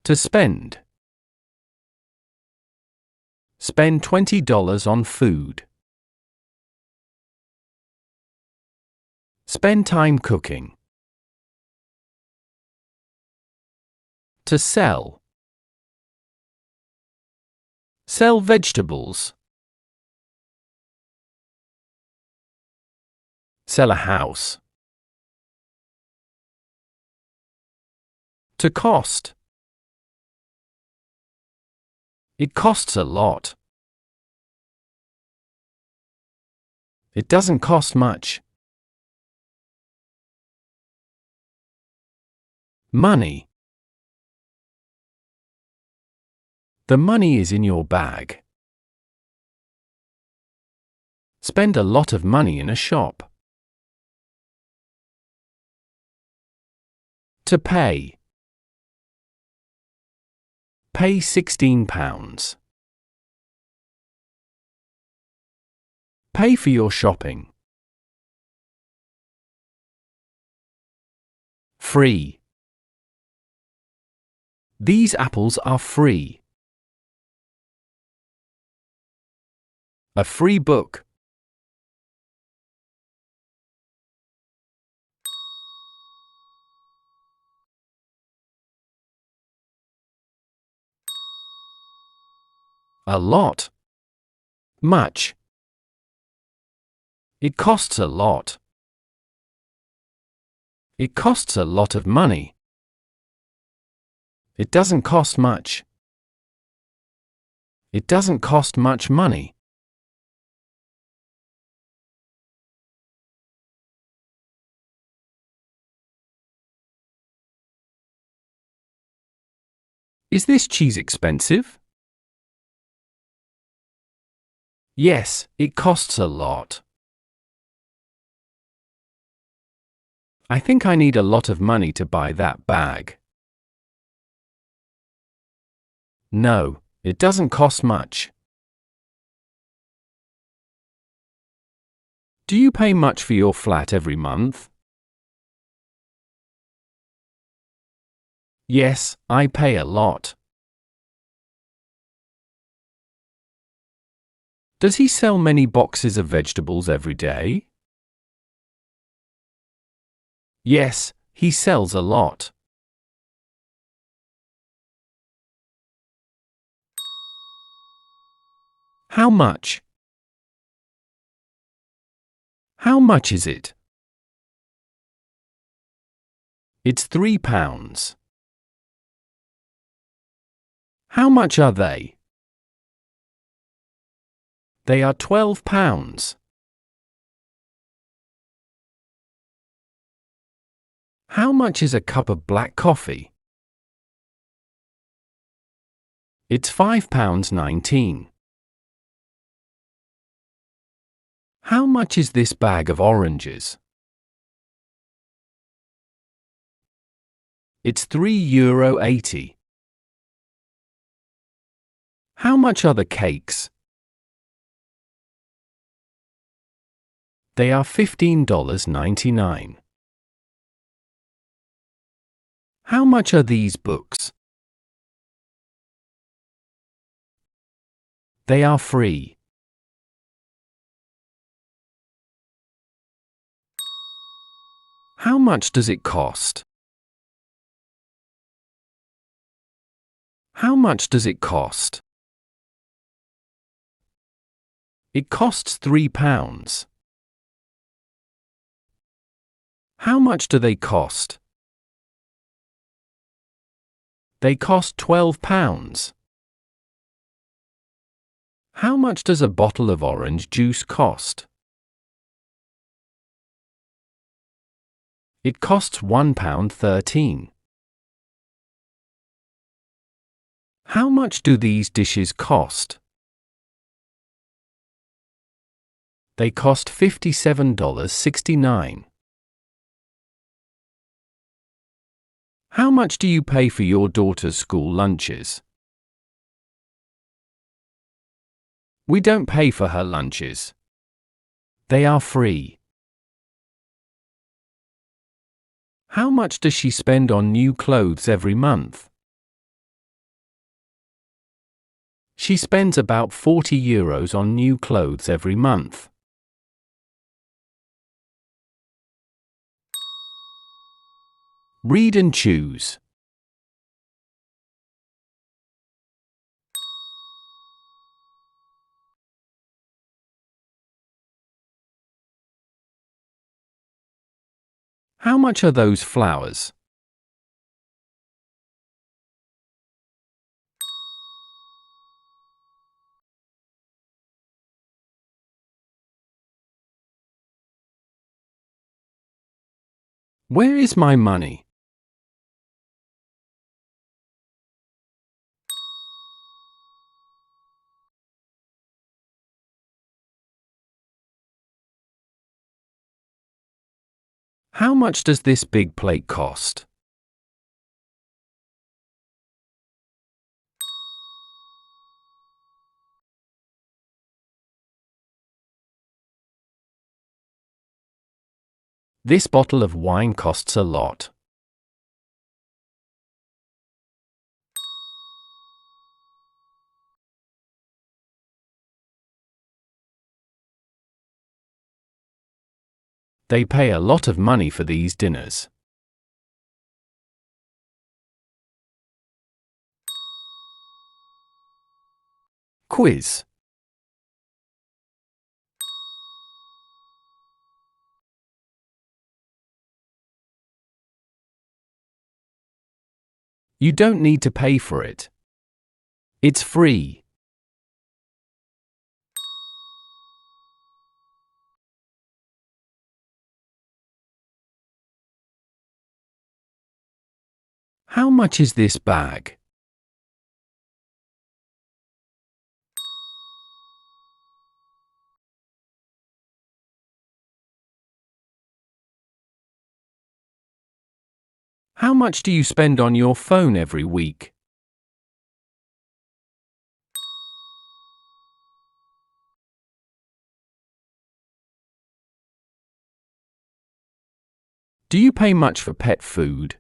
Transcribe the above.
To spend. Spend $20 on food. Spend time cooking. To sell. Sell vegetables. Sell a house. To cost. It costs a lot. It doesn't cost much. Money. The money is in your bag. Spend a lot of money in a shop. To pay. Pay £16. Pay for your shopping. Free. These apples are free. A free book. A lot. Much. It costs a lot. It costs a lot of money. It doesn't cost much. It doesn't cost much money. Is this cheese expensive? Yes, it costs a lot. I think I need a lot of money to buy that bag. No, it doesn't cost much. Do you pay much for your flat every month? Yes, I pay a lot. Does he sell many boxes of vegetables every day? Yes, he sells a lot. How much? How much is it? It's £3. How much are they? They are £12. How much is a cup of black coffee? It's £5.19. How much is this bag of oranges? It's €3.80. How much are the cakes? They are $15.99. How much are these books? They are free. How much does it cost? How much does it cost? It costs £3. How much do they cost? They cost £12. How much does a bottle of orange juice cost? It costs £1.13. How much do these dishes cost? They cost $57.69. How much do you pay for your daughter's school lunches? We don't pay for her lunches. They are free. How much does she spend on new clothes every month? She spends about €40 on new clothes every month. Read and choose. How much are those flowers? Where is my money? How much does this big plate cost? This bottle of wine costs a lot. They pay a lot of money for these dinners. Quiz. You don't need to pay for it. It's free. How much is this bag? How much do you spend on your phone every week? Do you pay much for pet food?